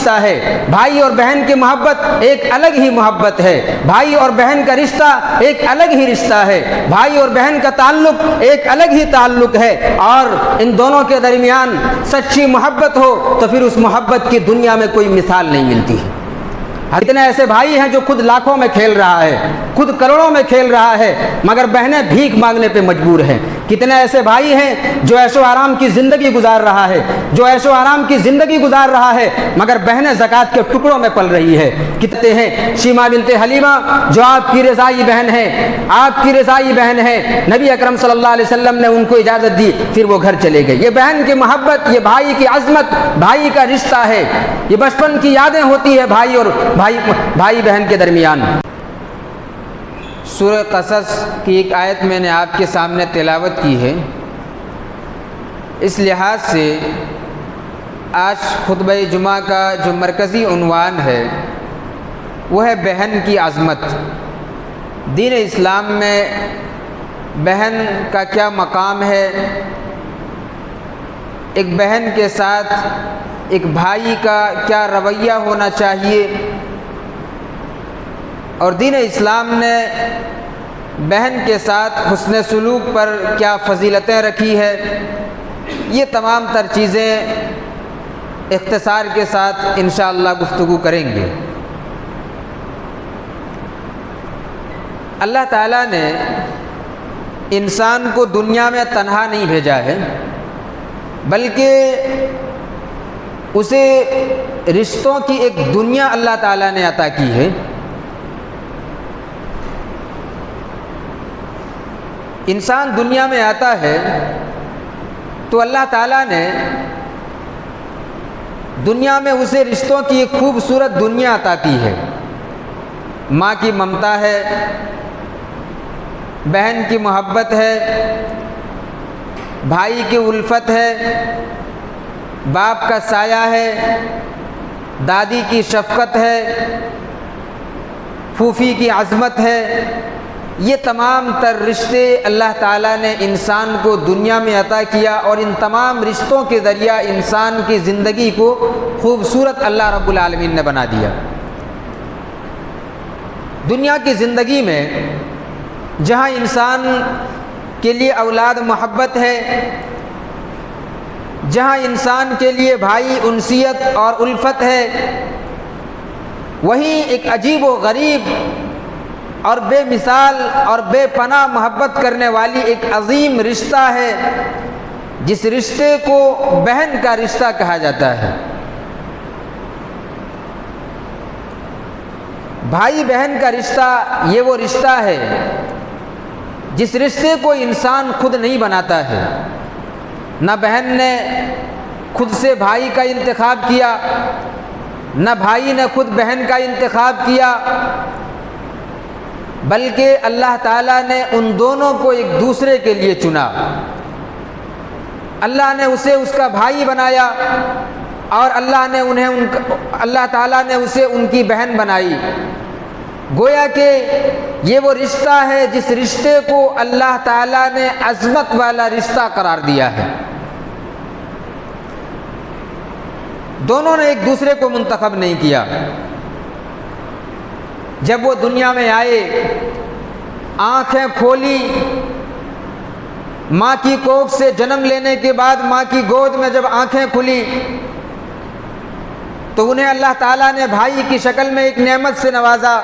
رشتہ ہے۔ بھائی اور بہن کی محبت ایک الگ ہی محبت ہے، بھائی اور بہن کا رشتہ ایک الگ ہی رشتہ ہے، بھائی اور بہن کا تعلق ایک الگ ہی تعلق ہے، اور ان دونوں کے درمیان سچی محبت ہو تو پھر اس محبت کی دنیا میں کوئی مثال نہیں ملتی ہے۔ کتنے ایسے بھائی ہیں جو خود لاکھوں میں کھیل رہا ہے، خود کروڑوں میں کھیل رہا ہے، مگر بہنیں بھیک مانگنے پہ مجبور ہیں۔ کتنے ایسے بھائی ہیں جو عیش و آرام کی زندگی گزار رہا ہے، جو عیش و آرام کی زندگی گزار رہا ہے، مگر بہنیں زکوٰۃ کے ٹکڑوں میں پل رہی ہے۔ کتنے ہیں شیما بنت حلیمہ جو آپ کی رضائی بہن ہے، آپ کی رضائی بہن ہے، نبی اکرم صلی اللہ علیہ وسلم نے ان کو اجازت دی، پھر وہ گھر چلے گئے۔ یہ بہن کی محبت، یہ بھائی کی عظمت، بھائی کا رشتہ ہے، یہ بچپن کی یادیں ہوتی ہے بھائی اور بھائی بہن کے درمیان۔ سورہ قصص کی ایک آیت میں نے آپ کے سامنے تلاوت کی ہے۔ اس لحاظ سے آج خطبہ جمعہ کا جو مرکزی عنوان ہے وہ ہے بہن کی عظمت۔ دین اسلام میں بہن کا کیا مقام ہے، ایک بہن کے ساتھ ایک بھائی کا کیا رویہ ہونا چاہیے، اور دین اسلام نے بہن کے ساتھ حسن سلوک پر کیا فضیلتیں رکھی ہے، یہ تمام تر چیزیں اختصار کے ساتھ انشاءاللہ گفتگو کریں گے۔ اللہ تعالیٰ نے انسان کو دنیا میں تنہا نہیں بھیجا ہے، بلکہ اسے رشتوں کی ایک دنیا اللہ تعالیٰ نے عطا کی ہے۔ انسان دنیا میں آتا ہے تو اللہ تعالیٰ نے دنیا میں اسے رشتوں کی ایک خوبصورت دنیا عطا کی ہے۔ ماں کی ممتا ہے، بہن کی محبت ہے، بھائی کی الفت ہے، باپ کا سایہ ہے، دادی کی شفقت ہے، پھوپھی کی عظمت ہے۔ یہ تمام تر رشتے اللہ تعالیٰ نے انسان کو دنیا میں عطا کیا، اور ان تمام رشتوں کے ذریعہ انسان کی زندگی کو خوبصورت اللہ رب العالمین نے بنا دیا۔ دنیا کی زندگی میں جہاں انسان کے لیے اولاد محبت ہے، جہاں انسان کے لیے بھائی انسیت اور الفت ہے، وہیں ایک عجیب و غریب اور بے مثال اور بے پناہ محبت کرنے والی ایک عظیم رشتہ ہے، جس رشتے کو بہن کا رشتہ کہا جاتا ہے۔ بھائی بہن کا رشتہ یہ وہ رشتہ ہے جس رشتے کو انسان خود نہیں بناتا ہے۔ نہ بہن نے خود سے بھائی کا انتخاب کیا، نہ بھائی نے خود بہن کا انتخاب کیا، بلکہ اللہ تعالیٰ نے ان دونوں کو ایک دوسرے کے لیے چنا۔ اللہ نے اسے اس کا بھائی بنایا، اور اللہ تعالیٰ نے اسے ان کی بہن بنائی۔ گویا کہ یہ وہ رشتہ ہے جس رشتے کو اللہ تعالیٰ نے عظمت والا رشتہ قرار دیا ہے۔ دونوں نے ایک دوسرے کو منتخب نہیں کیا۔ جب وہ دنیا میں آئے، آنکھیں کھولی، ماں کی کوکھ سے جنم لینے کے بعد ماں کی گود میں جب آنکھیں کھلی تو انہیں اللہ تعالیٰ نے بھائی کی شکل میں ایک نعمت سے نوازا،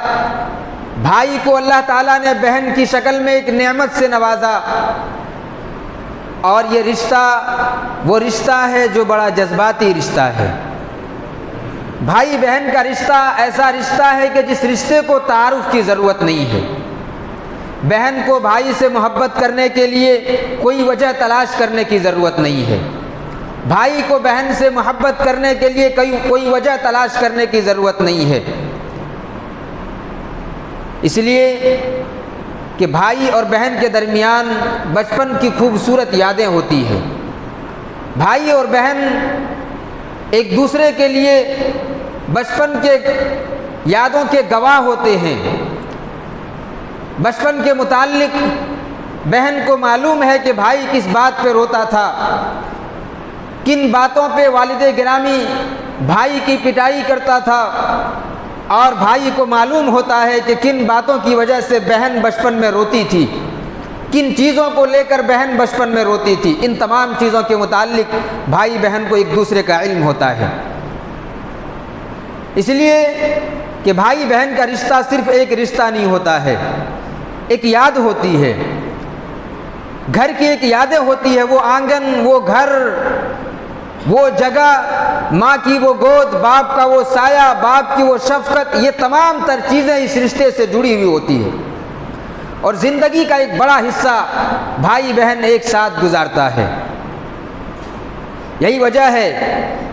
بھائی کو اللہ تعالیٰ نے بہن کی شکل میں ایک نعمت سے نوازا، اور یہ رشتہ وہ رشتہ ہے جو بڑا جذباتی رشتہ ہے۔ بھائی بہن کا رشتہ ایسا رشتہ ہے کہ جس رشتے کو تعارف کی ضرورت نہیں ہے۔ بہن کو بھائی سے محبت کرنے کے لیے کوئی وجہ تلاش کرنے کی ضرورت نہیں ہے، بھائی کو بہن سے محبت کرنے کے لیے کوئی وجہ تلاش کرنے کی ضرورت نہیں ہے۔ اس لیے کہ بھائی اور بہن کے درمیان بچپن کی خوبصورت یادیں ہوتی ہیں۔ بھائی اور بہن ایک دوسرے کے لیے بچپن کے یادوں کے گواہ ہوتے ہیں۔ بچپن کے متعلق بہن کو معلوم ہے کہ بھائی کس بات پہ روتا تھا، کن باتوں پہ والد گرامی بھائی کی پٹائی کرتا تھا، اور بھائی کو معلوم ہوتا ہے کہ کن باتوں کی وجہ سے بہن بچپن میں روتی تھی، کن چیزوں کو لے کر بہن بچپن میں روتی تھی، ان تمام چیزوں کے متعلق بھائی بہن کو ایک دوسرے کا علم ہوتا ہے۔ اس لیے کہ بھائی بہن کا رشتہ صرف ایک رشتہ نہیں ہوتا ہے، ایک یاد ہوتی ہے، گھر کی ایک یادیں ہوتی ہے، وہ آنگن، وہ گھر، وہ جگہ، ماں کی وہ گود، باپ کا وہ سایہ، باپ کی وہ شفقت، یہ تمام تر چیزیں اس رشتے سے جڑی ہوئی ہوتی ہے، اور زندگی کا ایک بڑا حصہ بھائی بہن ایک ساتھ گزارتا ہے۔ یہی وجہ ہے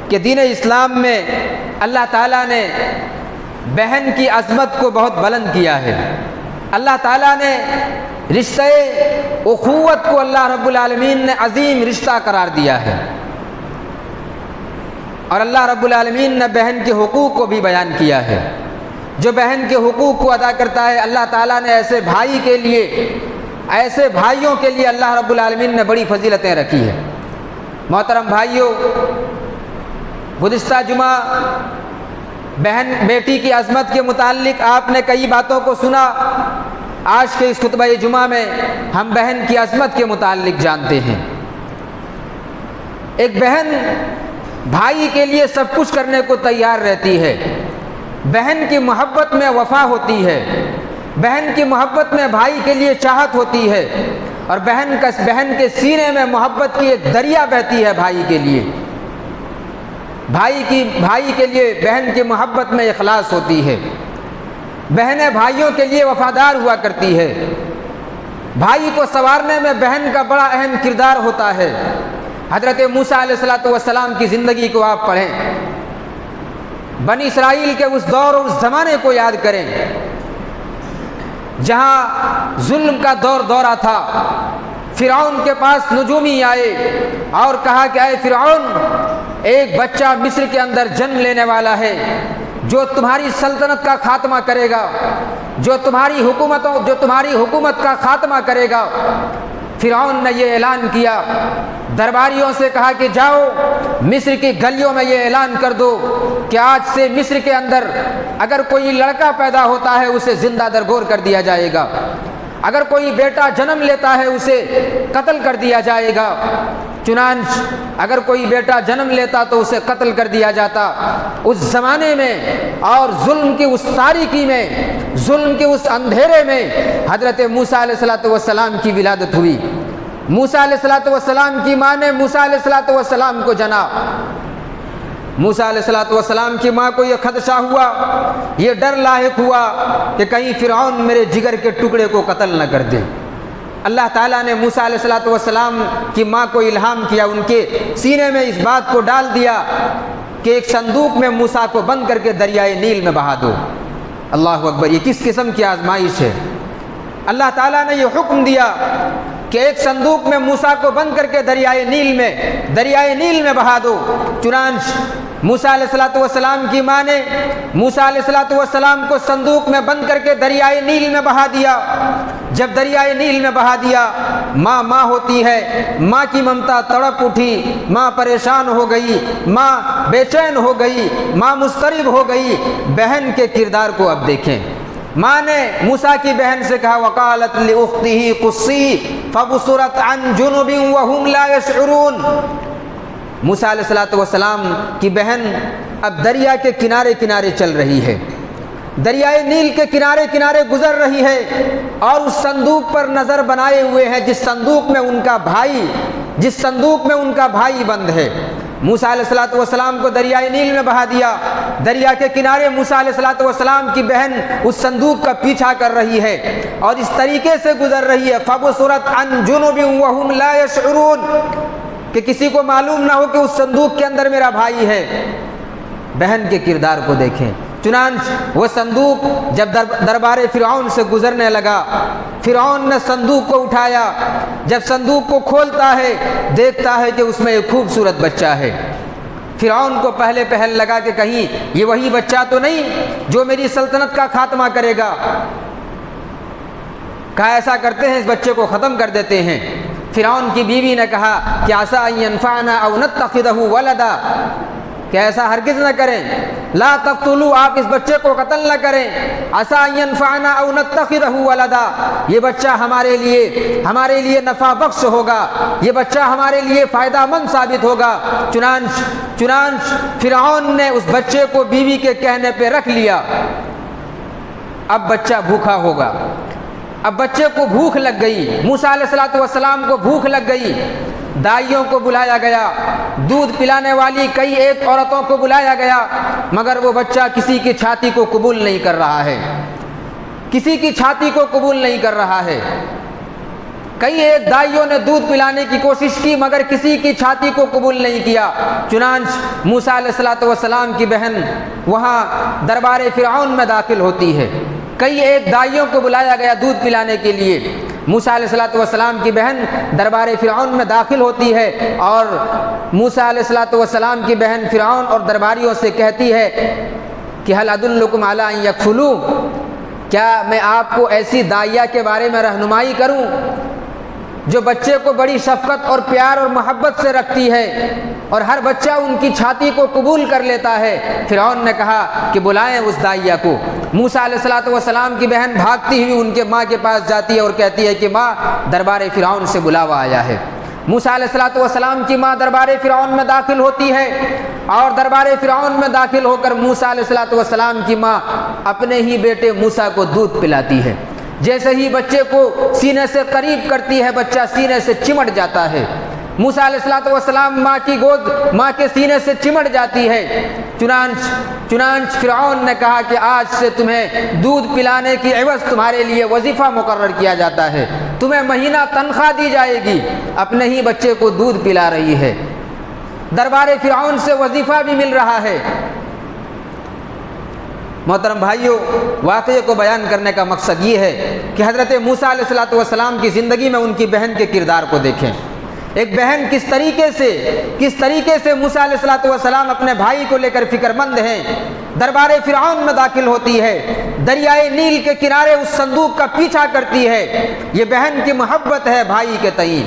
کہ دین اسلام میں اللہ تعالیٰ نے بہن کی عظمت کو بہت بلند کیا ہے۔ اللہ تعالیٰ نے رشتہ اخوت کو اللہ رب العالمین نے عظیم رشتہ قرار دیا ہے، اور اللہ رب العالمین نے بہن کے حقوق کو بھی بیان کیا ہے۔ جو بہن کے حقوق کو ادا کرتا ہے، اللہ تعالیٰ نے ایسے بھائی کے لیے، ایسے بھائیوں کے لیے اللہ رب العالمین نے بڑی فضیلتیں رکھی ہیں۔ محترم بھائیوں، گزشتہ جمعہ بہن بیٹی کی عظمت کے متعلق آپ نے کئی باتوں کو سنا۔ آج کے اس خطبہ جمعہ میں ہم بہن کی عظمت کے متعلق جانتے ہیں۔ ایک بہن بھائی کے لیے سب کچھ کرنے کو تیار رہتی ہے۔ بہن کی محبت میں وفا ہوتی ہے، بہن کی محبت میں بھائی کے لیے چاہت ہوتی ہے، اور بہن کے سینے میں محبت کی ایک دریا بہتی ہے بھائی کے لیے۔ بھائی کے لیے بہن کی محبت میں اخلاص ہوتی ہے، بہنیں بھائیوں کے لیے وفادار ہوا کرتی ہے۔ بھائی کو سنوارنے میں بہن کا بڑا اہم کردار ہوتا ہے۔ حضرت موسیٰ علیہ السلام کی زندگی کو آپ پڑھیں، بنی اسرائیل کے اس دور اور اس زمانے کو یاد کریں جہاں ظلم کا دورہ تھا۔ فرعون کے پاس نجومی آئے اور کہا کہ اے فرعون، ایک بچہ مصر کے اندر جنم لینے والا ہے جو تمہاری سلطنت کا خاتمہ کرے گا، جو تمہاری حکومت کا خاتمہ کرے گا۔ فرعون نے یہ اعلان کیا، درباریوں سے کہا کہ جاؤ مصر کی گلیوں میں یہ اعلان کر دو کہ آج سے مصر کے اندر اگر کوئی لڑکا پیدا ہوتا ہے اسے زندہ درگور کر دیا جائے گا، اگر کوئی بیٹا جنم لیتا ہے اسے قتل کر دیا جائے گا۔ چنانچہ اگر کوئی بیٹا جنم لیتا تو اسے قتل کر دیا جاتا۔ اس زمانے میں اور ظلم کی اس تاریکی میں، ظلم کے اس اندھیرے میں حضرت موسیٰ علیہ السلام کی ولادت ہوئی۔ موسیٰ علیہ السلام کی ماں نے موسیٰ علیہ السلام کو جنا۔ موسیٰ علیہ السلام کی ماں کو یہ خدشہ ہوا، یہ ڈر لاحق ہوا کہ کہیں فرعون میرے جگر کے ٹکڑے کو قتل نہ کر دے۔ اللہ تعالیٰ نے موسیٰ علیہ السلام کی ماں کو الہام کیا، ان کے سینے میں اس بات کو ڈال دیا کہ ایک صندوق میں موسیٰ کو بند کر کے دریائے نیل میں بہا دو۔ اللہ اکبر! یہ کس قسم کی آزمائش ہے؟ اللہ تعالیٰ نے یہ حکم دیا کہ ایک صندوق میں موسیٰ کو بند کر کے دریائے نیل میں بہا دو۔ چنانچہ موسیٰ علیہ السلام کی ماں نے موسیٰ علیہ السلام کو صندوق میں بند کر کے دریائے نیل میں بہا دیا۔ جب دریائے نیل میں بہا دیا، ماں ہوتی ہے، ماں کی ممتا تڑپ اٹھی، ماں پریشان ہو گئی، ماں بے چین ہو گئی، ماں مضطرب ہو گئی۔ بہن کے کردار کو اب دیکھیں۔ ماں نے موسیٰ کی بہن سے کہا وقالت لأختہ قصی فبصرت عن جنب وهم لا يشعرون۔ موسیٰ علیہ السلام کی بہن اب دریا کے کنارے چل رہی ہے، دریائے نیل کے کنارے گزر رہی ہے، اور اس صندوق پر نظر بنائے ہوئے ہیں جس صندوق میں ان کا بھائی بند ہے۔ موسیٰ علیہ السلام کو دریائے نیل میں بہا دیا۔ دریا کے کنارے موسیٰ علیہ السلام کی بہن اس صندوق کا پیچھا کر رہی ہے اور اس طریقے سے گزر رہی ہے فَبُصِرَتْ عَنْ جُنُبٍ وَهُمْ لَا يَشْعُرُونَ، کہ کسی کو معلوم نہ ہو کہ اس صندوق کے اندر میرا بھائی ہے۔ بہن کے کردار کو دیکھیں۔ چنانچہ وہ صندوق جب دربار فرعون سے گزرنے لگا، فرعون نے صندوق کو اٹھایا۔ جب صندوق کو کھولتا ہے دیکھتا ہے کہ اس میں ایک خوبصورت بچہ ہے۔ فرعون کو پہل لگا کہ کہیں یہ وہی بچہ تو نہیں جو میری سلطنت کا خاتمہ کرے گا۔ کہا ایسا کرتے ہیں اس بچے کو ختم کر دیتے ہیں۔ فرعون کی بیوی نے کہا کہ عسیٰ ان ینفعنا او نتخذہ ولدا، کہ ایسا ہرگز نہ کریں، لا تقتلوا، آپ اس بچے کو قتل نہ کریں، عسیٰ ان ینفعنا او نتخذہ ولدا، یہ بچہ ہمارے لیے نفع بخش ہوگا، یہ بچہ ہمارے لیے فائدہ مند ثابت ہوگا۔ چنانچہ فرعون نے اس بچے کو بیوی کے کہنے پہ رکھ لیا۔ اب بچہ بھوکا ہوگا، اب بچے کو بھوک لگ گئی، موسیٰ علیہ السلام کو بھوک لگ گئی، دائیوں کو بلایا گیا، دودھ پلانے والی کئی ایک عورتوں کو بلایا گیا، مگر وہ بچہ کسی کی چھاتی کو قبول نہیں کر رہا ہے، کسی کی چھاتی کو قبول نہیں کر رہا ہے۔ کئی ایک دائیوں نے دودھ پلانے کی کوشش کی مگر کسی کی چھاتی کو قبول نہیں کیا۔ چنانچہ موسیٰ علیہ السلام کی بہن وہاں دربار فرعون میں داخل ہوتی ہے، کئی ایک دائیوں کو بلایا گیا دودھ پلانے کے لیے، موسیٰ علیہ السلام کی بہن دربار فرعون میں داخل ہوتی ہے اور موسیٰ علیہ السلام کی بہن فرعون اور درباریوں سے کہتی ہے کہ هل ادلکم علی ان یکفلوا، کیا میں آپ کو ایسی دائیہ کے بارے میں رہنمائی کروں جو بچے کو بڑی شفقت اور پیار اور محبت سے رکھتی ہے اور ہر بچہ ان کی چھاتی کو قبول کر لیتا ہے۔ فرعون نے کہا کہ بلائیں اس دائیہ کو۔ موسیٰ علیہ السلام کی بہن بھاگتی ہوئی ان کے ماں کے پاس جاتی ہے اور کہتی ہے کہ ماں، دربار فرعون سے بلاوا آیا ہے۔ موسیٰ علیہ السلام کی ماں دربار فرعون میں داخل ہوتی ہے اور دربار فرعون میں داخل ہو کر موسیٰ علیہ السلام کی ماں اپنے ہی بیٹے موسیٰ کو دودھ پلاتی ہے۔ جیسے ہی بچے کو سینے سے قریب کرتی ہے بچہ سینے سے چمٹ جاتا ہے۔ موسیٰ علیہ السلام ماں کے سینے سے چمٹ جاتی ہے۔ چنانچہ فرعون نے کہا کہ آج سے تمہیں دودھ پلانے کی عوض تمہارے لیے وظیفہ مقرر کیا جاتا ہے، تمہیں مہینہ تنخواہ دی جائے گی، اپنے ہی بچے کو دودھ پلا رہی ہے، دربار فرعون سے وظیفہ بھی مل رہا ہے۔ محترم بھائیوں، واقعے کو بیان کرنے کا مقصد یہ ہے کہ حضرت موسیٰ علیہ السلام کی زندگی میں ان کی بہن کے کردار کو دیکھیں۔ ایک بہن کس طریقے سے موسیٰ علیہ السلام اپنے بھائی کو لے کر فکر مند ہیں، دربار فرعون میں داخل ہوتی ہے، دریائے نیل کے کنارے اس صندوق کا پیچھا کرتی ہے۔ یہ بہن کی محبت ہے بھائی کے تئیں،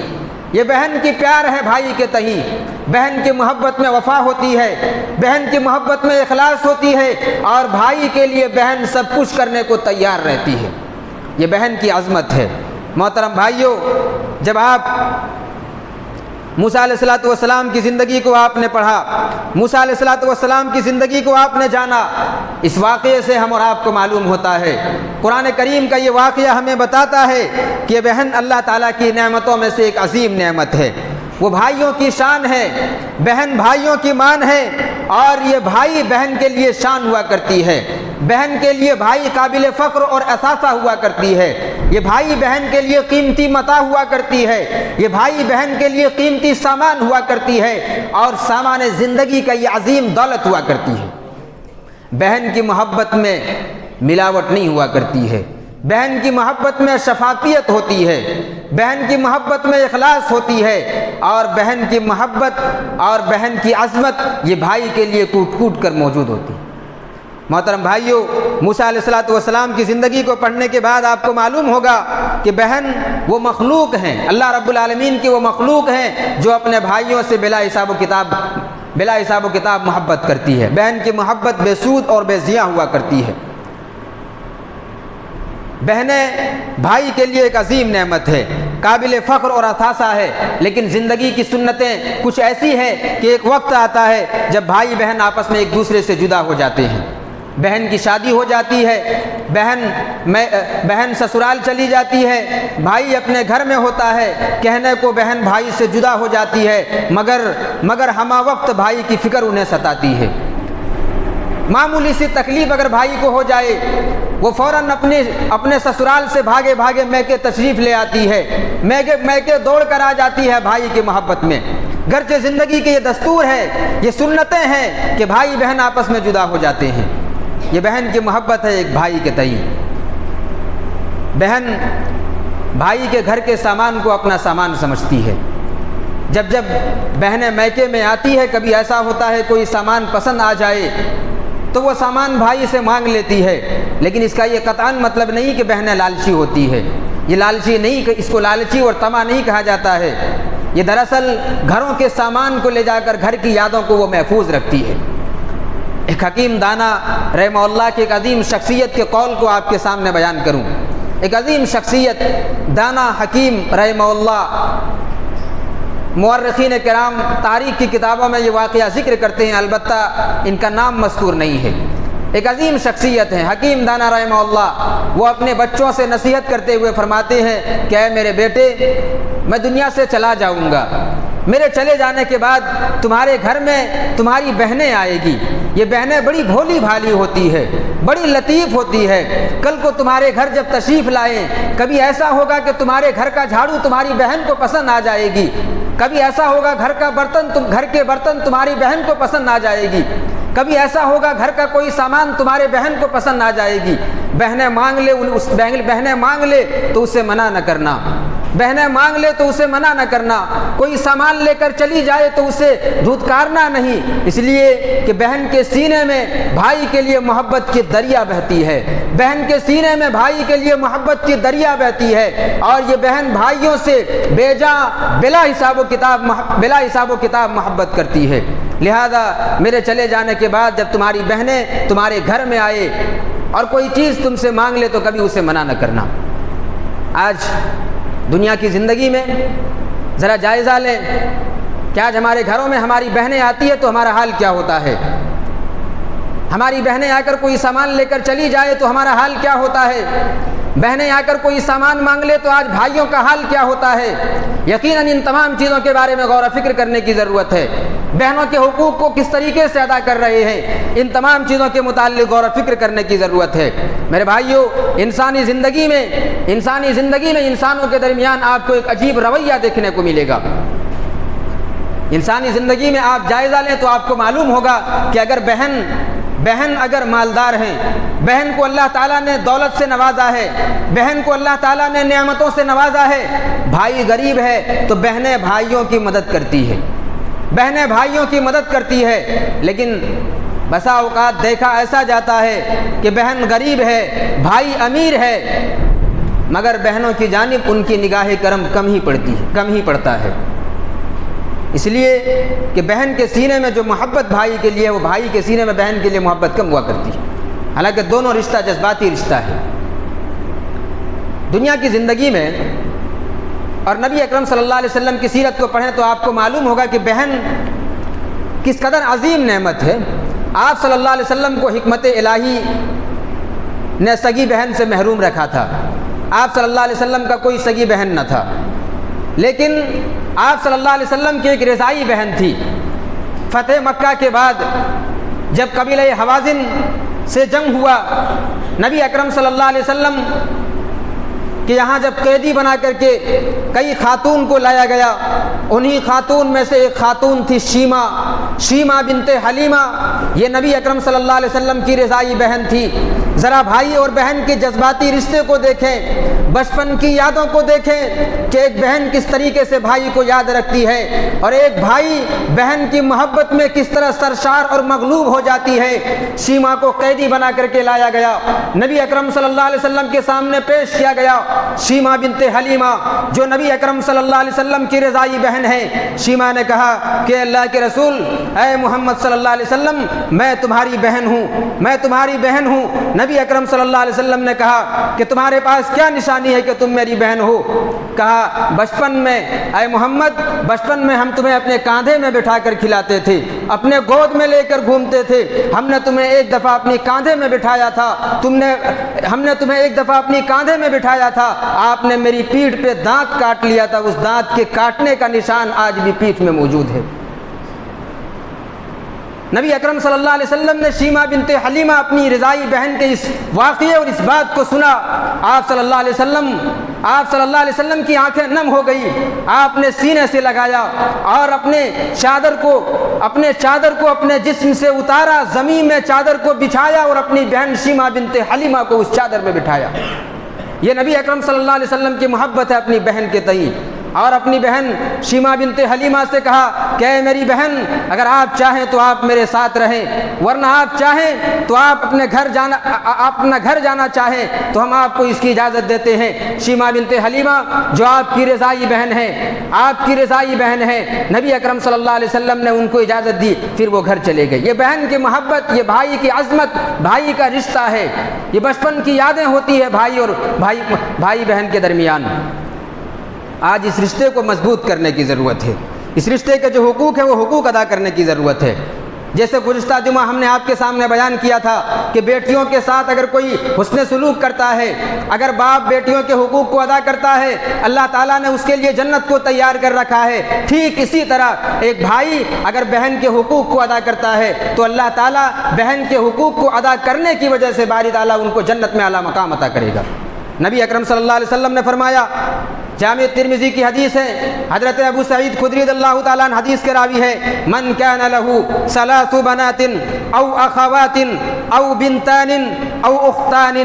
یہ بہن کی پیار ہے بھائی کے تئیں، بہن کی محبت میں وفا ہوتی ہے، بہن کی محبت میں اخلاص ہوتی ہے اور بھائی کے لیے بہن سب کچھ کرنے کو تیار رہتی ہے۔ یہ بہن کی عظمت ہے۔ محترم بھائیوں، جب آپ موسیٰ علیہ السلام کی زندگی کو آپ نے پڑھا، موسیٰ علیہ السلام کی زندگی کو آپ نے جانا، اس واقعے سے ہم اور آپ کو معلوم ہوتا ہے، قرآن کریم کا یہ واقعہ ہمیں بتاتا ہے کہ بہن اللہ تعالیٰ کی نعمتوں میں سے ایک عظیم نعمت ہے، وہ بھائیوں کی شان ہے، بہن بھائیوں کی مان ہے اور یہ بھائی بہن کے لیے شان ہوا کرتی ہے، بہن کے لیے بھائی قابل فخر اور اثاثہ ہوا کرتی ہے، یہ بھائی بہن کے لیے قیمتی متاع ہوا کرتی ہے، یہ بھائی بہن کے لیے قیمتی سامان ہوا کرتی ہے اور سامان زندگی کا یہ عظیم دولت ہوا کرتی ہے۔ بہن کی محبت میں ملاوٹ نہیں ہوا کرتی ہے، بہن کی محبت میں شفافیت ہوتی ہے، بہن کی محبت میں اخلاص ہوتی ہے اور بہن کی محبت اور بہن کی عظمت یہ بھائی کے لیے کوٹ کوٹ کر موجود ہوتی ہے۔ محترم بھائیوں، موسیٰ علیہ السلام کی زندگی کو پڑھنے کے بعد آپ کو معلوم ہوگا کہ بہن وہ مخلوق ہیں، اللہ رب العالمین کی وہ مخلوق ہیں جو اپنے بھائیوں سے بلا حساب و کتاب محبت کرتی ہے۔ بہن کی محبت بے سود اور بے ضیاء ہوا کرتی ہے۔ بہنیں بھائی کے لیے ایک عظیم نعمت ہے، قابل فخر اور اثاثہ ہے، لیکن زندگی کی سنتیں کچھ ایسی ہیں کہ ایک وقت آتا ہے جب بھائی بہن آپس میں ایک دوسرے سے جدا ہو جاتے ہیں، بہن کی شادی ہو جاتی ہے، بہن سسرال چلی جاتی ہے، بھائی اپنے گھر میں ہوتا ہے، کہنے کو بہن بھائی سے جدا ہو جاتی ہے، مگر ہمہ وقت بھائی کی فکر انہیں ستاتی ہے۔ معمولی سی تکلیف اگر بھائی کو ہو جائے وہ فوراً اپنے سسرال سے بھاگے بھاگے میکے تشریف لے آتی ہے، میکے دوڑ کر آ جاتی ہے بھائی کی محبت میں۔ گرچہ زندگی کے یہ دستور ہے، یہ سنتیں ہیں کہ بھائی بہن آپس میں جدا ہو جاتے ہیں، یہ بہن کی محبت ہے ایک بھائی کے تئیں۔ بہن بھائی کے گھر کے سامان کو اپنا سامان سمجھتی ہے۔ جب بہنیں میکے میں آتی ہے، کبھی ایسا ہوتا ہے کوئی سامان پسند آ جائے تو وہ سامان بھائی سے مانگ لیتی ہے، لیکن اس کا یہ قطعاً مطلب نہیں کہ بہنیں لالچی ہوتی ہے، یہ لالچی نہیں، اس کو لالچی اور طمع نہیں کہا جاتا ہے، یہ دراصل گھروں کے سامان کو لے جا کر گھر کی یادوں کو وہ محفوظ رکھتی ہے۔ ایک حکیم دانا رحمہ اللہ کی ایک عظیم شخصیت کے قول کو آپ کے سامنے بیان کروں۔ ایک عظیم شخصیت دانا حکیم رحمہ اللہ، مورخین کرام تاریخ کی کتابوں میں یہ واقعہ ذکر کرتے ہیں، البتہ ان کا نام مذکور نہیں ہے۔ ایک عظیم شخصیت ہے حکیم دانا رحمہ اللہ، وہ اپنے بچوں سے نصیحت کرتے ہوئے فرماتے ہیں کہ اے میرے بیٹے، میں دنیا سے چلا جاؤں گا، میرے چلے جانے کے بعد تمہارے گھر میں تمہاری بہنیں آئے گی، یہ بہنیں بڑی بھولی بھالی ہوتی ہے، بڑی لطیف ہوتی ہے، کل کو تمہارے گھر جب تشریف لائیں کبھی ایسا ہوگا کہ تمہارے گھر کا جھاڑو تمہاری بہن کو پسند آ جائے گی، کبھی ایسا ہوگا گھر کے برتن تمہاری بہن کو پسند آ جائے گی، کبھی ایسا ہوگا گھر کا کوئی سامان تمہارے بہن کو پسند آ جائے گی۔ بہنیں مانگ لے تو اسے منع نہ کرنا، بہنیں مانگ لے تو اسے منع نہ کرنا، کوئی سامان لے کر چلی جائے تو اسے دھتکارنا نہیں، اس لیے کہ بہن کے سینے میں بھائی کے لیے محبت کی دریا بہتی ہے، بہن کے سینے میں بھائی کے لیے محبت کی دریا بہتی ہے، اور یہ بہن بھائیوں سے بلا حساب و کتاب محبت کرتی ہے۔ لہذا میرے چلے جانے کے بعد جب تمہاری بہنیں تمہارے گھر میں آئے اور کوئی چیز تم سے مانگ لے تو کبھی اسے منع نہ کرنا۔ آج دنیا کی زندگی میں ذرا جائزہ لیں کہ آج ہمارے گھروں میں ہماری بہنیں آتی ہے تو ہمارا حال کیا ہوتا ہے، ہماری بہنیں آ کر کوئی سامان لے کر چلی جائے تو ہمارا حال کیا ہوتا ہے، بہنیں آ کر کوئی سامان مانگ لے تو آج بھائیوں کا حال کیا ہوتا ہے۔ یقیناً ان تمام چیزوں کے بارے میں غور و فکر کرنے کی ضرورت ہے، بہنوں کے حقوق کو کس طریقے سے ادا کر رہے ہیں، ان تمام چیزوں کے متعلق غور و فکر کرنے کی ضرورت ہے۔ میرے بھائیوں، انسانی زندگی میں انسانوں کے درمیان آپ کو ایک عجیب رویہ دیکھنے کو ملے گا۔ انسانی زندگی میں آپ جائزہ لیں تو آپ کو معلوم ہوگا کہ اگر بہن اگر مالدار ہیں، بہن کو اللہ تعالیٰ نے دولت سے نوازا ہے، بہن کو اللہ تعالیٰ نے نعمتوں سے نوازا ہے، بھائی غریب ہے تو بہنیں بھائیوں کی مدد کرتی ہے، لیکن بسا اوقات دیکھا ایسا جاتا ہے کہ بہن غریب ہے، بھائی امیر ہے، مگر بہنوں کی جانب ان کی نگاہ کرم کم ہی پڑتا ہے، اس لیے کہ بہن کے سینے میں جو محبت بھائی کے لیے، وہ بھائی کے سینے میں بہن کے لیے محبت کم ہوا کرتی ہے، حالانکہ دونوں رشتہ جذباتی رشتہ ہے۔ دنیا کی زندگی میں اور نبی اکرم صلی اللہ علیہ وسلم کی سیرت کو پڑھیں تو آپ کو معلوم ہوگا کہ بہن کس قدر عظیم نعمت ہے۔ آپ صلی اللہ علیہ وسلم کو حکمت الہی نے سگی بہن سے محروم رکھا تھا، آپ صلی اللہ علیہ وسلم کا کوئی سگی بہن نہ تھا، لیکن آپ صلی اللہ علیہ وسلم کی ایک رضائی بہن تھی۔ فتح مکہ کے بعد جب قبیلہ حوازن سے جنگ ہوا، نبی اکرم صلی اللہ علیہ وسلم کہ یہاں جب قیدی بنا کر کے کئی خاتون کو لایا گیا، انہی خاتون میں سے ایک خاتون تھی شیمہ بنت حلیمہ، یہ نبی اکرم صلی اللہ علیہ وسلم کی رضائی بہن تھی۔ ذرا بھائی اور بہن کے جذباتی رشتے کو دیکھیں، بچپن کی یادوں کو دیکھیں کہ ایک بہن کس طریقے سے بھائی کو یاد رکھتی ہے، اور ایک بھائی بہن کی محبت میں کس طرح سرشار اور مغلوب ہو جاتی ہے۔ شیمہ کو قیدی بنا کر کے لایا گیا، نبی اکرم صلی اللہ علیہ وسلم کے سامنے پیش کیا گیا۔ شیمہ بنت حلیمہ جو نبی اکرم صلی اللہ علیہ وسلم کی رضائی بہن ہے، شیمہ نے کہا کہ اللہ کے رسول، اے محمد صلی اللہ علیہ وسلم، میں تمہاری بہن ہوں۔ نبی اکرم صلی اللہ علیہ وسلم نے کہا کہ تمہارے پاس کیا نشانی ہے کہ تم میری بہن ہو؟ کہا بچپن میں اے محمد، بچپن میں ہم تمہیں اپنے کاندھے میں بٹھا کر کھلاتے تھے، اپنے گود میں لے کر گھومتے تھے، ہم نے تمہیں ایک دفعہ اپنی کاندھے میں بٹھایا تھا، ہم نے تمہیں ایک دفعہ اپنی کاندھے میں بٹھایا تھا، آپ نے میری پیٹھ پہ دانت کاٹ لیا تھا، اس دانت کے کاٹنے کا نشان آج بھی پیٹھ میں موجود ہے۔ نبی اکرم صلی اللہ علیہ وسلم نے شیمہ بنت حلیمہ اپنی رضائی بہن کے اس واقعے اور اس بات کو سنا، آپ صلی اللہ علیہ وسلم کی آنکھیں نم ہو گئی، آپ نے سینے سے لگایا اور اپنے چادر کو اپنے جسم سے اتارا، زمین میں چادر کو بچھایا اور اپنی بہن شیمہ بنت حلیمہ کو اس چادر میں بٹھایا۔ یہ نبی اکرم صلی اللہ علیہ وسلم کی محبت ہے اپنی بہن کے تئیں۔ اور اپنی بہن شیما بنت حلیمہ سے کہا کہ اے میری بہن، اگر آپ چاہیں تو آپ میرے ساتھ رہیں، ورنہ آپ چاہیں تو آپ اپنا گھر جانا چاہیں تو ہم آپ کو اس کی اجازت دیتے ہیں۔ شیما بنت حلیمہ جو آپ کی رضائی بہن ہے، آپ کی رضائی بہن ہے، نبی اکرم صلی اللہ علیہ وسلم نے ان کو اجازت دی، پھر وہ گھر چلے گئے۔ یہ بہن کی محبت، یہ بھائی کی عظمت، بھائی کا رشتہ ہے، یہ بچپن کی یادیں ہوتی ہے بھائی بہن کے درمیان۔ آج اس رشتے کو مضبوط کرنے کی ضرورت ہے، اس رشتے کے جو حقوق ہیں وہ حقوق ادا کرنے کی ضرورت ہے۔ جیسے گزشتہ جمعہ ہم نے آپ کے سامنے بیان کیا تھا کہ بیٹیوں کے ساتھ اگر کوئی حسن سلوک کرتا ہے، اگر باپ بیٹیوں کے حقوق کو ادا کرتا ہے، اللہ تعالیٰ نے اس کے لیے جنت کو تیار کر رکھا ہے۔ ٹھیک اسی طرح ایک بھائی اگر بہن کے حقوق کو ادا کرتا ہے تو اللہ تعالیٰ بہن کے حقوق کو ادا کرنے کی وجہ سے باری تعالیٰ ان کو جنت میں اعلیٰ مقام عطا کرے گا۔ نبی اکرم صلی اللہ علیہ وسلم نے فرمایا، جامع ترمذی کی حدیث ہے، حضرت ابو سعید خدری رضی اللہ تعالیٰ عنہ حدیث کے راوی ہے، من کان لہ ثلاث بنات او اخوات او بنتان او اختان،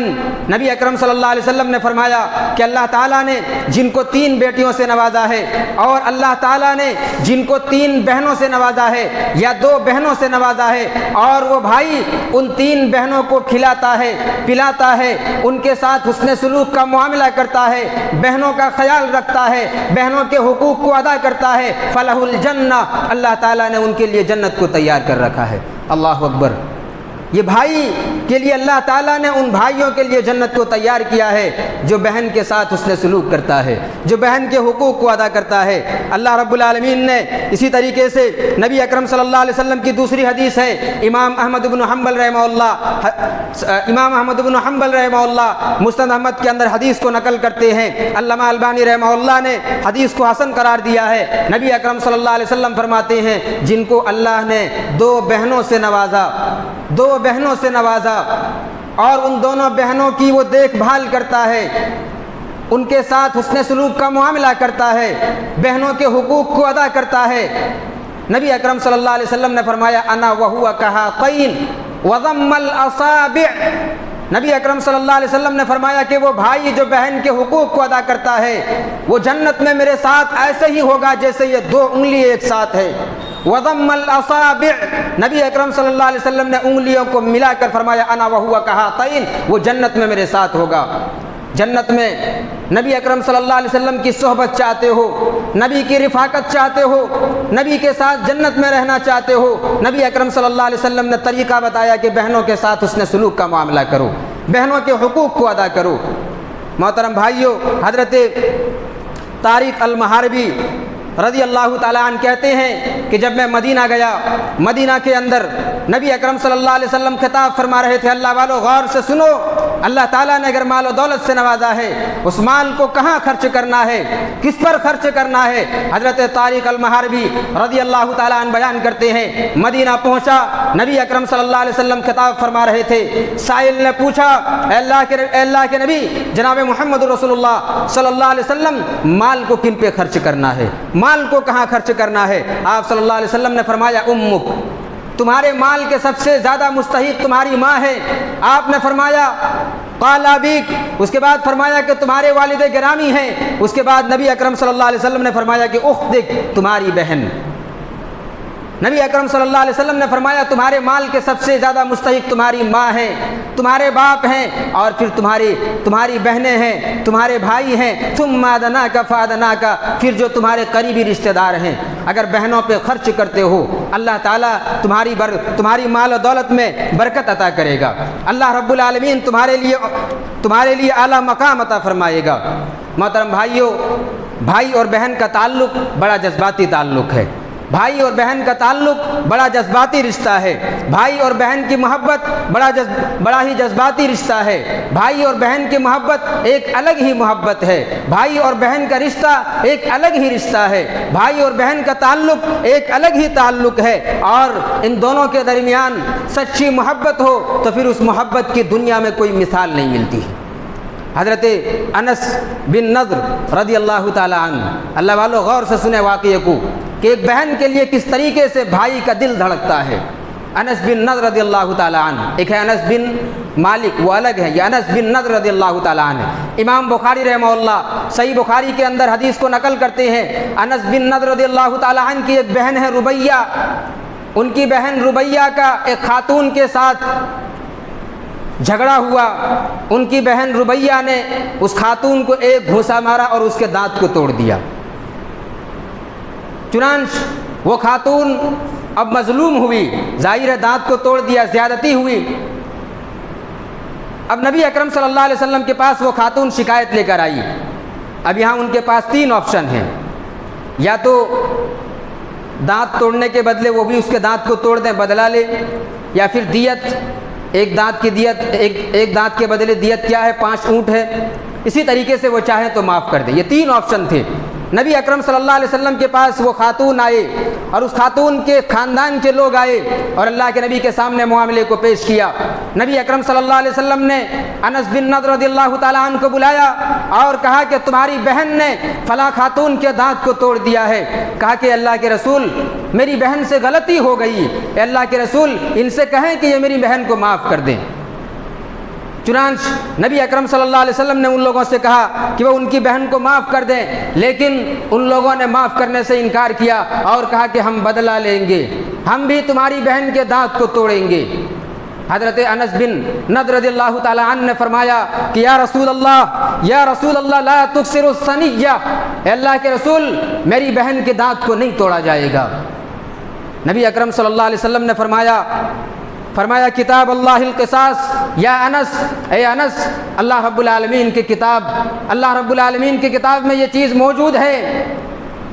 نبی اکرم صلی اللہ علیہ وسلم نے فرمایا کہ اللہ تعالیٰ نے جن کو 3 بیٹیوں سے نوازا ہے، اور اللہ تعالیٰ نے جن کو 3 بہنوں سے نوازا ہے یا 2 بہنوں سے نوازا ہے، اور وہ بھائی ان 3 بہنوں کو کھلاتا ہے، پلاتا ہے، ان کے ساتھ حسن سلوک کا معاملہ کرتا ہے، بہنوں کا خیال رکھتا ہے، بہنوں کے حقوق کو ادا کرتا ہے، فلہ الجنہ، اللہ تعالیٰ نے ان کے لیے جنت کو تیار کر رکھا ہے۔ اللہ اکبر! یہ بھائی کے لیے اللہ تعالیٰ نے ان بھائیوں کے لیے جنت کو تیار کیا ہے جو بہن کے ساتھ حسن سلوک کرتا ہے، جو بہن کے حقوق کو ادا کرتا ہے۔ اللہ رب العالمین نے اسی طریقے سے نبی اکرم صلی اللہ علیہ وسلم کی دوسری حدیث ہے، امام احمد بن حنبل رحمہ اللہ مسند احمد کے اندر حدیث کو نقل کرتے ہیں، علامہ البانی رحمہ اللہ نے حدیث کو حسن قرار دیا ہے۔ نبی اکرم صلی اللہ علیہ وسلم فرماتے ہیں، جن کو اللہ نے 2 بہنوں سے نوازا اور ان دونوں بہنوں کی وہ دیکھ بھال کرتا ہے، ان کے ساتھ حسن سلوک کا معاملہ کرتا ہے، بہنوں کے حقوق کو ادا کرتا ہے، نبی اکرم صلی اللہ علیہ وسلم نے فرمایا انا وہو کہاتین وضم الاصابع، نبی اکرم صلی اللہ علیہ وسلم نے فرمایا کہ وہ بھائی جو بہن کے حقوق کو ادا کرتا ہے وہ جنت میں میرے ساتھ ایسے ہی ہوگا جیسے یہ 2 انگلی ایک ساتھ ہے۔ وضم الاصابع، نبی اکرم صلی اللہ علیہ وسلم نے انگلیوں کو ملا کر فرمایا انا وہو کہاتین، وہ جنت میں میرے ساتھ ہوگا۔ جنت میں نبی اکرم صلی اللہ علیہ وسلم کی صحبت چاہتے ہو، نبی کی رفاقت چاہتے ہو، نبی کے ساتھ جنت میں رہنا چاہتے ہو، نبی اکرم صلی اللہ علیہ وسلم نے طریقہ بتایا کہ بہنوں کے ساتھ حسن سلوک کا معاملہ کرو، بہنوں کے حقوق کو ادا کرو۔ محترم بھائیو، حضرت طارق المحاربی رضی اللہ تعالیٰ عنہ کہتے ہیں کہ جب میں مدینہ گیا، مدینہ کے اندر نبی اکرم صلی اللہ علیہ وسلم خطاب فرما رہے تھے، اللہ والو غور سے سنو، اللہ تعالیٰ نے اگر مال و دولت سے نوازا ہے، اس مال کو کہاں خرچ کرنا ہے، کس پر خرچ کرنا ہے۔ حضرت طارق المحاربی رضی اللہ تعالیٰ عنہ بیان کرتے ہیں، مدینہ پہنچا، نبی اکرم صلی اللہ علیہ وسلم خطاب فرما رہے تھے، سائل نے پوچھا، اے اللہ کے نبی جناب محمد رسول اللہ صلی اللہ علیہ وسلم، مال کو کن پہ خرچ کرنا ہے، مال کو کہاں خرچ کرنا ہے؟ آپ صلی اللہ علیہ وسلم نے فرمایا امک، تمہارے مال کے سب سے زیادہ مستحق تمہاری ماں ہے۔ آپ نے فرمایا قال ابیک، اس کے بعد فرمایا کہ تمہارے والد گرامی ہیں۔ اس کے بعد نبی اکرم صلی اللہ علیہ وسلم نے فرمایا کہ اختک، تمہاری بہن۔ نبی اکرم صلی اللہ علیہ وسلم نے فرمایا تمہارے مال کے سب سے زیادہ مستحق تمہاری ماں ہے، تمہارے باپ ہیں، اور پھر تمہاری بہنیں ہیں، تمہارے بھائی ہیں، ثم ادناک فادناک، پھر جو تمہارے قریبی رشتہ دار ہیں۔ اگر بہنوں پہ خرچ کرتے ہو، اللہ تعالیٰ تمہاری مال و دولت میں برکت عطا کرے گا، اللہ رب العالمین تمہارے لیے اعلیٰ مقام عطا فرمائے گا۔ محترم بھائیو، بھائی اور بہن کا تعلق بڑا جذباتی تعلق ہے، بھائی اور بہن کا تعلق بڑا جذباتی رشتہ ہے، بھائی اور بہن کی محبت بڑا ہی جذباتی رشتہ ہے، بھائی اور بہن کی محبت ایک الگ ہی محبت ہے، بھائی اور بہن کا رشتہ ایک الگ ہی رشتہ ہے، بھائی اور بہن کا تعلق ایک الگ ہی تعلق ہے، اور ان دونوں کے درمیان سچی محبت ہو تو پھر اس محبت کی دنیا میں کوئی مثال نہیں ملتی ہے۔ حضرت انس بن نضر رضی اللہ تعالیٰ عنہ، اللہ والو غور سے سنے واقعے کو کہ ایک بہن کے لیے کس طریقے سے بھائی کا دل دھڑکتا ہے، انس بن نضر رضی اللہ تعالیٰ عنہ، ایک ہے انس بن مالک، وہ الگ ہے، یہ انس بن نضر رضی اللہ تعالیٰ عنہ۔ امام بخاری رحمہ اللہ صحیح بخاری کے اندر حدیث کو نقل کرتے ہیں، انس بن نضر رضی اللہ تعالیٰ عنہ کی ایک بہن ہے ربیہ، ان کی بہن ربیہ کا ایک خاتون کے ساتھ جھگڑا ہوا، ان کی بہن ربیہ نے اس خاتون کو ایک گھوسا مارا اور اس کے دانت کو توڑ دیا۔ چنانچہ وہ خاتون اب مظلوم ہوئی، ظاہر ہے دانت کو توڑ دیا، زیادتی ہوئی۔ اب نبی اکرم صلی اللہ علیہ وسلم کے پاس وہ خاتون شکایت لے کر آئی۔ اب یہاں ان کے پاس 3 آپشن ہیں، یا تو دانت توڑنے کے بدلے وہ بھی اس کے دانت کو توڑ دیں، بدلہ لے، یا پھر دیت، ایک دانت کی دیت، ایک دانت کے بدلے دیت کیا ہے 5 اونٹ ہے، اسی طریقے سے وہ چاہیں تو معاف کر دیں۔ یہ 3 آپشن تھے۔ نبی اکرم صلی اللہ علیہ وسلم کے پاس وہ خاتون آئے اور اس خاتون کے خاندان کے لوگ آئے اور اللہ کے نبی کے سامنے معاملے کو پیش کیا۔ نبی اکرم صلی اللہ علیہ وسلم نے انس بن نضر رضی اللہ تعالیٰ عنہ کو بلایا اور کہا کہ تمہاری بہن نے فلاں خاتون کے دانت کو توڑ دیا ہے۔ کہا کہ اللہ کے رسول میری بہن سے غلطی ہو گئی، اے اللہ کے رسول ان سے کہیں کہ یہ میری بہن کو معاف کر دیں۔ چنانچہ نبی اکرم صلی اللہ علیہ وسلم نے ان لوگوں سے کہا کہ وہ ان کی بہن کو معاف کر دیں، لیکن ان لوگوں نے معاف کرنے سے انکار کیا اور کہا کہ ہم بدلہ لیں گے، ہم بھی تمہاری بہن کے دانت کو توڑیں گے۔ حضرت انس بن نضر رضی اللہ تعالی عنہ نے فرمایا کہ یا رسول اللہ لا تکسر الثنیہ، اے اللہ کے رسول میری بہن کے دانت کو نہیں توڑا جائے گا۔ نبی اکرم صلی اللہ علیہ وسلم نے فرمایا کتاب اللہ القصاص یا انس، اے انس اللہ رب العالمین کی کتاب میں یہ چیز موجود ہے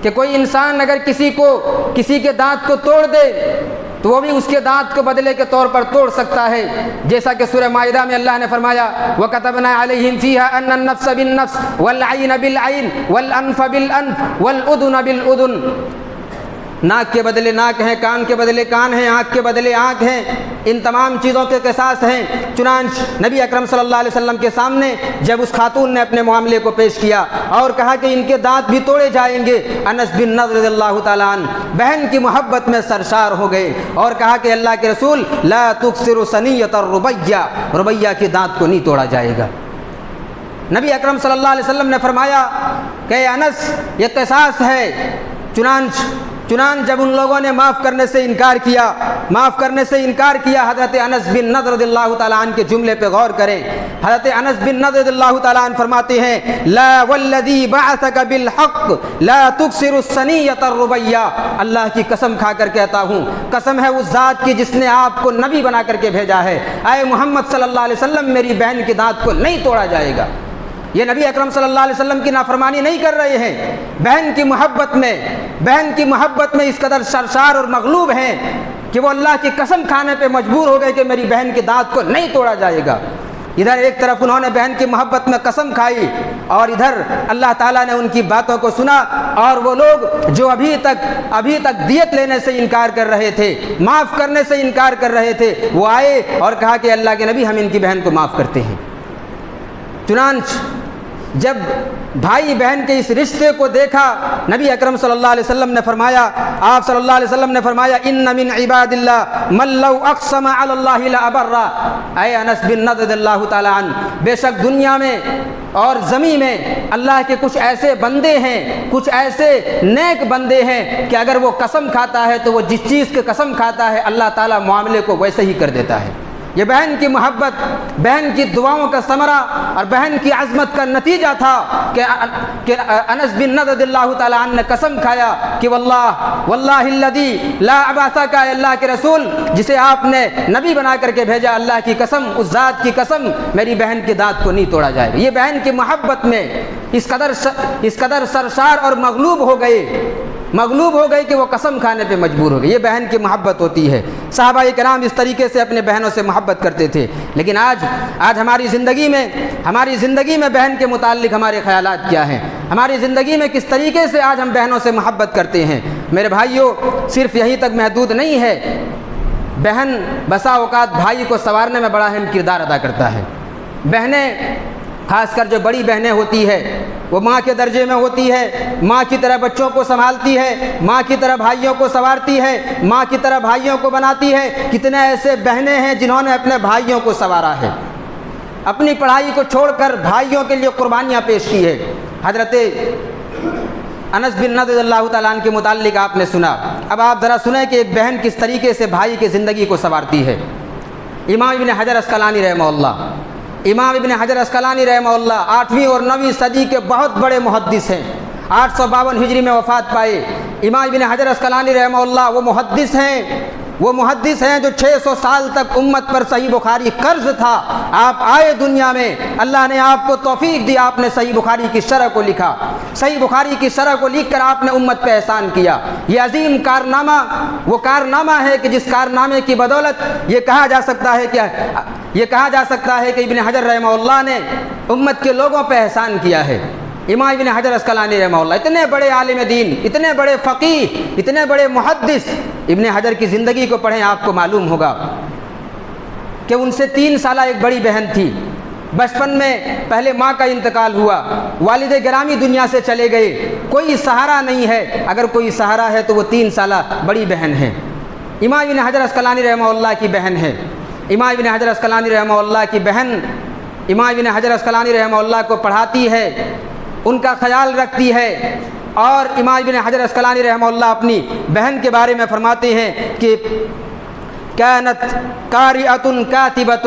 کہ کوئی انسان اگر کسی کے دانت کو توڑ دے تو وہ بھی اس کے دانت کو بدلے کے طور پر توڑ سکتا ہے، جیسا کہ سورہ مائدہ میں اللہ نے فرمایا وَكَتَبْنَا عَلَيْهِمْ فِيهَا أَنَّ النَّفْسَ بِالنَّفْسِ وَالْعَيْنَ بِالْعَيْنِ وَالْأَنْفَ بِالْأَنْفِ وَالْأُذُنَ بِالْأُذُنِ، ناک کے بدلے ناک ہیں، کان کے بدلے کان ہیں، آنکھ کے بدلے آنکھ ہیں، ان تمام چیزوں کے قصاص ہیں۔ چنانچہ نبی اکرم صلی اللہ علیہ وسلم کے سامنے جب اس خاتون نے اپنے معاملے کو پیش کیا اور کہا کہ ان کے دانت بھی توڑے جائیں گے، انس بن نضر رضی اللہ تعالیٰ عنہ بہن کی محبت میں سرشار ہو گئے اور کہا کہ اللہ کے رسول لا تکسر ثنیۃ الربیہ، ربیہ کے دانت کو نہیں توڑا جائے گا۔ نبی اکرم صلی اللہ علیہ وسلم نے فرمایا کہ انس یہ قصاص ہے۔ چنانچہ جب ان لوگوں نے معاف کرنے سے انکار کیا، حضرت انس بن نضر رضی اللہ تعالیٰ عنہ کے جملے پہ غور کریں۔ حضرت انس بن نضر رضی اللہ تعالیٰ عنہ فرماتے ہیں لا والذی بعثک بالحق لا تکسر الثنیۃ الربیہ، اللہ کی قسم کھا کر کہتا ہوں، قسم ہے اس ذات کی جس نے آپ کو نبی بنا کر کے بھیجا ہے، اے محمد صلی اللہ علیہ وسلم میری بہن کی دانت کو نہیں توڑا جائے گا۔ یہ نبی اکرم صلی اللہ علیہ وسلم کی نافرمانی نہیں کر رہے ہیں، بہن کی محبت میں اس قدر سرشار اور مغلوب ہیں کہ وہ اللہ کی قسم کھانے پہ مجبور ہو گئے کہ میری بہن کی دانت کو نہیں توڑا جائے گا۔ ادھر ایک طرف انہوں نے بہن کی محبت میں قسم کھائی اور ادھر اللہ تعالیٰ نے ان کی باتوں کو سنا، اور وہ لوگ جو ابھی تک دیت لینے سے انکار کر رہے تھے، معاف کرنے سے انکار کر رہے تھے، وہ آئے اور کہا کہ اللہ کے نبی ہم ان کی بہن کو معاف کرتے ہیں۔ چنانچہ جب بھائی بہن کے اس رشتے کو دیکھا، نبی اکرم صلی اللہ علیہ وسلم نے فرمایا، آپ صلی اللہ علیہ وسلم نے فرمایا ان من عباد اللہ من لو اقسم علی اللہ لابرہ، اے انس بن نضر رضی اللہ تعالی عنہ بے شک دنیا میں اور زمین میں اللہ کے کچھ ایسے بندے ہیں، کچھ ایسے نیک بندے ہیں کہ اگر وہ قسم کھاتا ہے تو وہ جس چیز کی قسم کھاتا ہے اللہ تعالیٰ معاملے کو ویسے ہی کر دیتا ہے۔ یہ بہن کی محبت، بہن کی دعاؤں کا ثمرہ اور بہن کی عظمت کا نتیجہ تھا کہ انس بن نضر رضی اللہ تعالیٰ عنہ نے قسم کھایا کہ واللہ الذی لا بعثک، اللہ کے رسول جسے آپ نے نبی بنا کر کے بھیجا، اللہ کی قسم، اس ذات کی قسم میری بہن کی دانت کو نہیں توڑا جائے گا۔ یہ بہن کی محبت میں اس قدر سرشار اور مغلوب ہو گئے کہ وہ قسم کھانے پہ مجبور ہو گئے۔ یہ بہن کی محبت ہوتی ہے۔ صحابہ کرام اس طریقے سے اپنے بہنوں سے محبت کرتے تھے، لیکن آج ہماری زندگی میں بہن کے متعلق ہمارے خیالات کیا ہیں؟ ہماری زندگی میں کس طریقے سے آج ہم بہنوں سے محبت کرتے ہیں؟ میرے بھائیوں، صرف یہی تک محدود نہیں ہے، بہن بسا اوقات بھائی کو سنوارنے میں بڑا اہم کردار ادا کرتا ہے۔ بہنیں، خاص کر جو بڑی بہنیں ہوتی ہے، وہ ماں کے درجے میں ہوتی ہے، ماں کی طرح بچوں کو سنبھالتی ہے، ماں کی طرح بھائیوں کو سنوارتی ہے، ماں کی طرح بھائیوں کو بناتی ہے۔ کتنے ایسے بہنیں ہیں جنہوں نے اپنے بھائیوں کو سنوارا ہے، اپنی پڑھائی کو چھوڑ کر بھائیوں کے لیے قربانیاں پیش کی ہے۔ حضرت انس بن نضر رضی اللہ تعالیٰ عنہ کے متعلق آپ نے سنا، اب آپ ذرا سنیں کہ ایک بہن کس طریقے سے بھائی کی زندگی کو سنوارتی ہے۔ امام ابن حجر عسقلانی رحمہ اللہ، امام ابن حجر عسقلانی رحمہ اللہ 8ویں اور 9ویں صدی کے بہت بڑے محدث ہیں، 852 ہجری میں وفات پائے۔ امام ابن حجر عسقلانی رحمہ اللہ وہ محدث ہیں جو 600 سال تک امت پر صحیح بخاری قرض تھا۔ آپ آئے دنیا میں، اللہ نے آپ کو توفیق دی، آپ نے صحیح بخاری کی شرح کو لکھا، صحیح بخاری کی شرح کو لکھ کر آپ نے امت پہ احسان کیا۔ یہ عظیم کارنامہ وہ کارنامہ ہے کہ جس کارنامے کی بدولت یہ کہا جا سکتا ہے کہ ابن حجر رحمہ اللہ نے امت کے لوگوں پہ احسان کیا ہے۔ امام ابن حجر عسقلانی رحمہ اللہ اتنے بڑے عالم دین، اتنے بڑے فقیہ، اتنے بڑے محدث، ابن حجر کی زندگی کو پڑھیں آپ کو معلوم ہوگا کہ ان سے 3 سالہ ایک بڑی بہن تھی۔ بچپن میں پہلے ماں کا انتقال ہوا، والد گرامی دنیا سے چلے گئے، کوئی سہارا نہیں ہے، اگر کوئی سہارا ہے تو وہ 3 سالہ بڑی بہن ہے۔ امام ابن حجر عسقلانی رحمہ اللہ کی بہن ہے۔ امام ابن حجر عسقلانی رحمہ اللہ کی بہن امام ابن حجر عسقلانی رحمہ اللہ کو پڑھاتی ہے، ان کا خیال رکھتی ہے۔ اور امام ابن حجر عسقلانی رحمہ اللہ اپنی بہن کے بارے میں فرماتے ہیں کہ کانت قاریۃ کاتبۃ،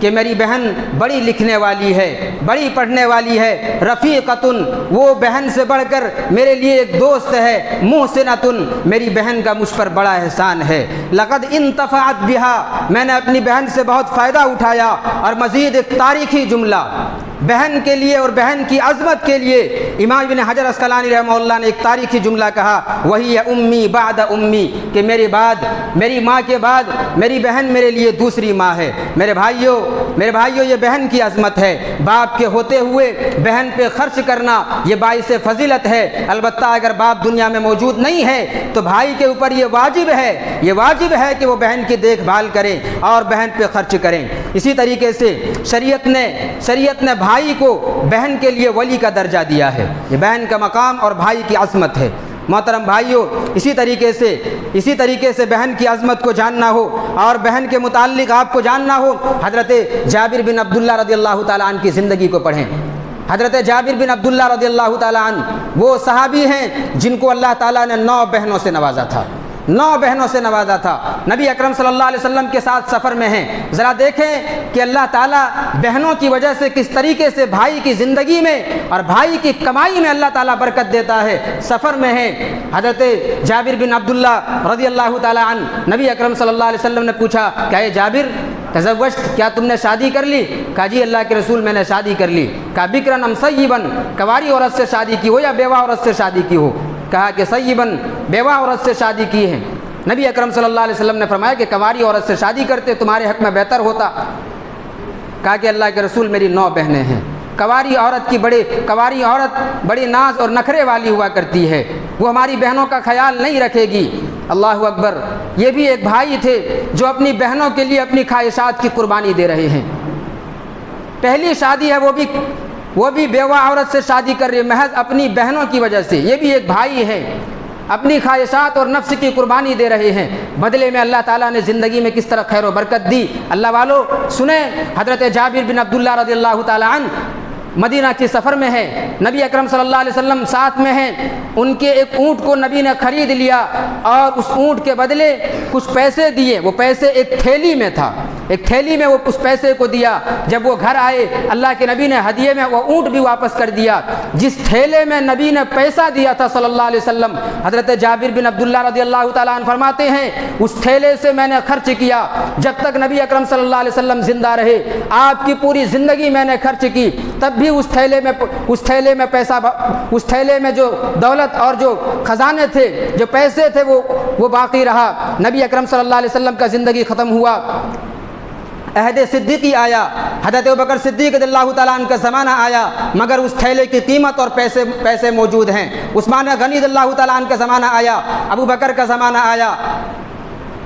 کہ میری بہن بڑی لکھنے والی ہے، بڑی پڑھنے والی ہے۔ رفیقۃ، وہ بہن سے بڑھ کر میرے لیے ایک دوست ہے۔ محسنۃ، میری بہن کا مجھ پر بڑا احسان ہے۔ لقد انتفعت بها، میں نے اپنی بہن سے بہت فائدہ اٹھایا۔ اور مزید ایک تاریخی جملہ بہن کے لیے اور بہن کی عظمت کے لیے امام ابن حجر عسقلانی رحمہ اللہ نے ایک تاریخی جملہ کہا، وہی ہے امی بعد امی، کہ میری ماں کے بعد میری بہن میرے لیے دوسری ماں ہے۔ میرے بھائیوں یہ بہن کی عظمت ہے۔ باپ کے ہوتے ہوئے بہن پہ خرچ کرنا یہ باعث فضیلت ہے۔ البتہ اگر باپ دنیا میں موجود نہیں ہے تو بھائی کے اوپر یہ واجب ہے کہ وہ بہن کی دیکھ بھال کریں اور بہن پہ خرچ کریں۔ اسی طریقے سے شریعت نے بھائی کو بہن کے لیے ولی کا درجہ دیا ہے۔ یہ بہن کا مقام اور بھائی کی عظمت ہے۔ محترم بھائیوں، اسی طریقے سے بہن کی عظمت کو جاننا ہو اور بہن کے متعلق آپ کو جاننا ہو، حضرت جابر بن عبداللہ رضی اللہ تعالیٰ عنہ کی زندگی کو پڑھیں۔ حضرت جابر بن عبداللہ رضی اللہ تعالیٰ عنہ وہ صحابی ہیں جن کو اللہ تعالیٰ نے 9 بہنوں سے نوازا تھا، 9 بہنوں سے نوازا تھا۔ نبی اکرم صلی اللہ علیہ وسلم کے ساتھ سفر میں ہیں، ذرا دیکھیں کہ اللہ تعالیٰ بہنوں کی وجہ سے کس طریقے سے بھائی کی زندگی میں اور بھائی کی کمائی میں اللہ تعالیٰ برکت دیتا ہے۔ سفر میں ہیں، حضرت جابر بن عبداللہ رضی اللہ تعالیٰ عنہ، نبی اکرم صلی اللہ علیہ وسلم نے پوچھا کہ اے جابر تزوجت، کیا تم نے شادی کر لی؟ کہا جی اللہ کے رسول میں نے شادی کر لی۔ کہا بکرن ام سیبن، کنواری عورت سے شادی کی ہو یا بیوہ عورت سے شادی کی ہو؟ کہا کہ سیبن، بیوہ عورت سے شادی کی ہے۔ نبی اکرم صلی اللہ علیہ وسلم نے فرمایا کہ کنواری عورت سے شادی کرتے تمہارے حق میں بہتر ہوتا۔ کہا کہ اللہ کے رسول میری 9 بہنیں ہیں، کنواری عورت بڑی ناز اور نخرے والی ہوا کرتی ہے، وہ ہماری بہنوں کا خیال نہیں رکھے گی۔ اللہ اکبر، یہ بھی ایک بھائی تھے جو اپنی بہنوں کے لیے اپنی خواہشات کی قربانی دے رہے ہیں۔ پہلی شادی ہے، وہ بھی بیوہ عورت سے شادی کر رہے ہیں محض اپنی بہنوں کی وجہ سے۔ یہ بھی ایک بھائی ہے، اپنی خواہشات اور نفس کی قربانی دے رہے ہیں، بدلے میں اللہ تعالیٰ نے زندگی میں کس طرح خیر و برکت دی۔ اللہ والو سنیں، حضرت جابر بن عبداللہ رضی اللہ تعالیٰ عنہ مدینہ کے سفر میں ہیں، نبی اکرم صلی اللہ علیہ وسلم ساتھ میں ہیں۔ ان کے ایک اونٹ کو نبی نے خرید لیا اور اس اونٹ کے بدلے کچھ پیسے دیے۔ وہ پیسے ایک تھیلی میں تھا، ایک تھیلی میں وہ اس پیسے کو دیا۔ جب وہ گھر آئے اللہ کے نبی نے ہدیے میں وہ اونٹ بھی واپس کر دیا۔ جس تھیلے میں نبی نے پیسہ دیا تھا صلی اللہ علیہ وسلم، حضرت جابر بن عبداللہ رضی اللہ تعالیٰ عنہ فرماتے ہیں اس تھیلے سے میں نے خرچ کیا جب تک نبی اکرم صلی اللہ علیہ وسلم زندہ رہے۔ آپ کی پوری زندگی میں نے خرچ کی، تب بھی اس تھیلے میں پیسہ، اس تھیلے میں جو دولت اور جو خزانے تھے، جو پیسے تھے وہ باقی رہا۔ نبی اکرم صلی اللہ علیہ وسلم کا زندگی ختم ہوا، عہد صدیقی آیا، حضرت ابوبکر صدیق رضی اللہ تعالیٰ عنہ کا زمانہ آیا، مگر اس تھیلے کی قیمت اور پیسے موجود ہیں۔ عثمان غنی رضی اللہ تعالیٰ عنہ کا زمانہ آیا، ابو بکر کا زمانہ آیا،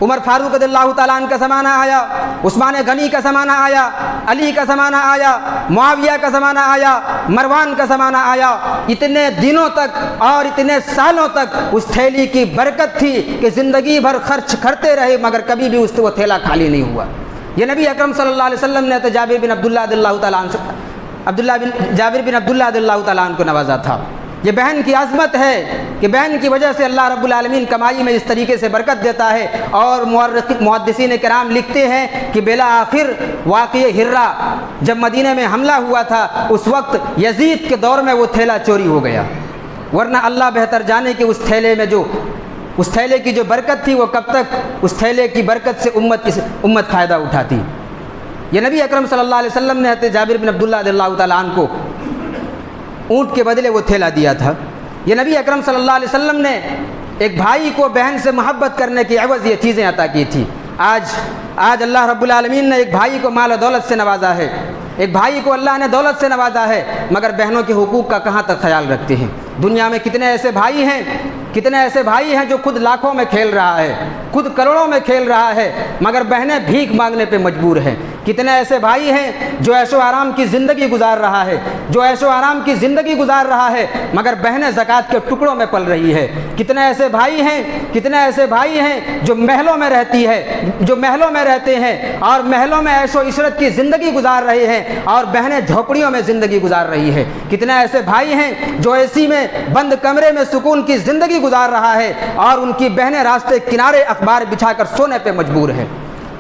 عمر فاروق رضی اللہ تعالیٰ عنہ کا زمانہ آیا، عثمان غنی کا زمانہ آیا، علی کا زمانہ آیا، معاویہ کا زمانہ آیا، مروان کا زمانہ آیا۔ اتنے دنوں تک اور اتنے سالوں تک اس تھیلی کی برکت تھی کہ زندگی بھر خرچ کرتے رہے مگر کبھی بھی وہ تھیلا خالی نہیں ہوا۔ یہ نبی اکرم صلی اللہ علیہ وسلم نے تو جابر بن عبداللہ رضی اللہ تعالیٰ عنہ کو نوازا تھا۔ یہ بہن کی عظمت ہے کہ بہن کی وجہ سے اللہ رب العالمین کمائی میں اس طریقے سے برکت دیتا ہے، اور محدثین کرام لکھتے ہیں کہ بالآخر واقعہ ہرہ جب مدینہ میں حملہ ہوا تھا اس وقت یزید کے دور میں وہ تھیلا چوری ہو گیا، ورنہ اللہ بہتر جانے کہ اس تھیلے کی جو برکت تھی وہ کب تک اس تھیلے کی برکت سے امت فائدہ اٹھاتی۔ یہ نبی اکرم صلی اللہ علیہ وسلم نے حضرت جابر بن عبداللہ رضی اللہ تعالیٰ عنہ کو اونٹ کے بدلے وہ تھیلا دیا تھا۔ یہ نبی اکرم صلی اللہ علیہ وسلم نے ایک بھائی کو بہن سے محبت کرنے کی عوض یہ چیزیں عطا کی تھی۔ آج اللہ رب العالمین نے ایک بھائی کو مال و دولت سے نوازا ہے، ایک بھائی کو اللہ نے دولت سے نوازا ہے، مگر بہنوں کے حقوق کا کہاں تک خیال رکھتے ہیں؟ دنیا میں کتنے ایسے بھائی ہیں جو خود لاکھوں میں کھیل رہا ہے، خود کروڑوں میں کھیل رہا ہے، مگر بہنیں بھیک مانگنے پہ مجبور ہیں۔ کتنے ایسے بھائی ہیں جو عیش و آرام کی زندگی گزار رہا ہے مگر بہنیں زکوٰۃ کے ٹکڑوں میں پل رہی ہے۔ کتنے ایسے بھائی ہیں جو محلوں میں رہتے ہیں اور محلوں میں عیش و عشرت کی زندگی گزار رہے ہیں، اور بہنیں جھوپڑیوں میں زندگی گزار رہی ہے۔ کتنے ایسے بھائی ہیں جو اے سی میں بند کمرے میں سکون کی زندگی گزار رہا ہے، اور ان کی بہنیں راستے کنارے اخبار بچھا کر سونے پہ مجبور ہیں۔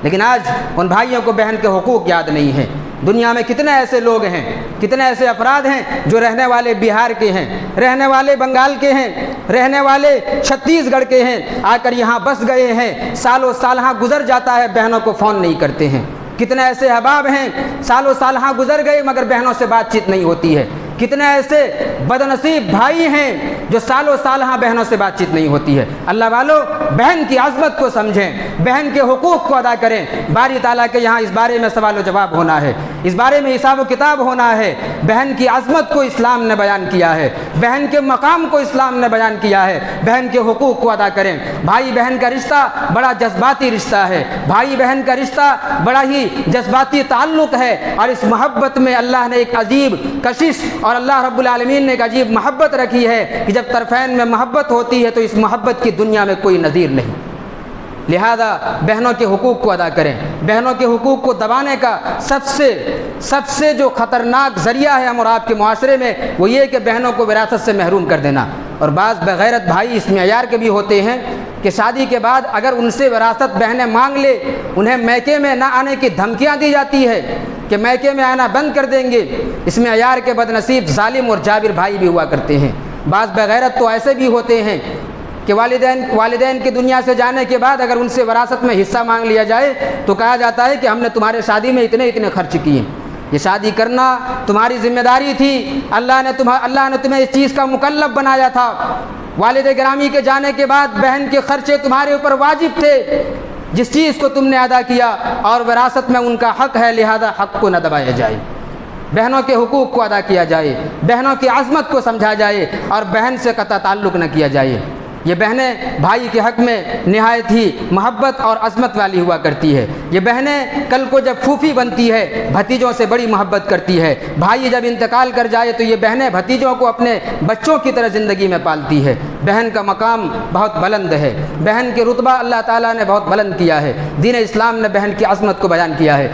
لیکن آج ان بھائیوں کو بہن کے حقوق یاد نہیں ہیں۔ دنیا میں کتنے ایسے لوگ ہیں، کتنے ایسے افراد ہیں جو رہنے والے بہار کے ہیں، رہنے والے بنگال کے ہیں، رہنے والے چھتیس گڑھ کے ہیں، آ کر یہاں بس گئے ہیں، سالوں سال ہاں گزر جاتا ہے، بہنوں کو فون نہیں کرتے ہیں۔ کتنے ایسے احباب ہیں سالوں سال ہاں گزر گئے مگر بہنوں سے بات چیت نہیں ہوتی ہے۔ کتنے ایسے بدنصیب بھائی ہیں جو سالوں سال ہاں بہنوں سے بات چیت نہیں ہوتی ہے۔ اللہ والو، بہن کی عظمت کو سمجھیں، بہن کے حقوق کو ادا کریں۔ باری تعالیٰ کے یہاں اس بارے میں سوال و جواب ہونا ہے، اس بارے میں حساب و کتاب ہونا ہے۔ بہن کی عظمت کو اسلام نے بیان کیا ہے، بہن کے مقام کو اسلام نے بیان کیا ہے۔ بہن کے حقوق کو ادا کریں۔ بھائی بہن کا رشتہ بڑا جذباتی رشتہ ہے، بھائی بہن کا رشتہ بڑا ہی جذباتی تعلق ہے، اور اس محبت میں اللہ نے ایک عجیب کشش اور اللہ رب العالمین نے ایک عجیب محبت رکھی ہے کہ جب طرفین میں محبت ہوتی ہے تو اس محبت کی دنیا میں کوئی نظیر نہیں۔ لہذا بہنوں کے حقوق کو ادا کریں۔ بہنوں کے حقوق کو دبانے کا سب سے جو خطرناک ذریعہ ہے ہم اور آپ کے معاشرے میں وہ یہ کہ بہنوں کو وراثت سے محروم کر دینا۔ اور بعض بغیرت بھائی اس معیار کے بھی ہوتے ہیں کہ شادی کے بعد اگر ان سے وراثت بہنیں مانگ لے، انہیں میکے میں نہ آنے کی دھمکیاں دی جاتی ہے کہ میکے میں آنا بند کر دیں گے۔ اس معیار کے بدنصیب ظالم اور جابر بھائی بھی ہوا کرتے ہیں۔ بعض بغیرت تو ایسے بھی ہوتے ہیں کہ والدین کے دنیا سے جانے کے بعد اگر ان سے وراثت میں حصہ مانگ لیا جائے تو کہا جاتا ہے کہ ہم نے تمہارے شادی میں اتنے خرچ کیے، یہ شادی کرنا تمہاری ذمہ داری تھی، اللہ نے تمہیں اس چیز کا مکلف بنایا تھا۔ والد گرامی کے جانے کے بعد بہن کے خرچے تمہارے اوپر واجب تھے، جس چیز کو تم نے ادا کیا اور وراثت میں ان کا حق ہے، لہذا حق کو نہ دبایا جائے، بہنوں کے حقوق کو ادا کیا جائے، بہنوں کی عظمت کو سمجھا جائے اور بہن سے قطع تعلق نہ کیا جائے۔ یہ بہنیں بھائی کے حق میں نہایت ہی محبت اور عظمت والی ہوا کرتی ہے۔ یہ بہنیں کل کو جب پھوپھی بنتی ہے بھتیجوں سے بڑی محبت کرتی ہے۔ بھائی جب انتقال کر جائے تو یہ بہنیں بھتیجوں کو اپنے بچوں کی طرح زندگی میں پالتی ہے۔ بہن کا مقام بہت بلند ہے، بہن کے رتبہ اللہ تعالیٰ نے بہت بلند کیا ہے۔ دین اسلام نے بہن کی عظمت کو بیان کیا ہے۔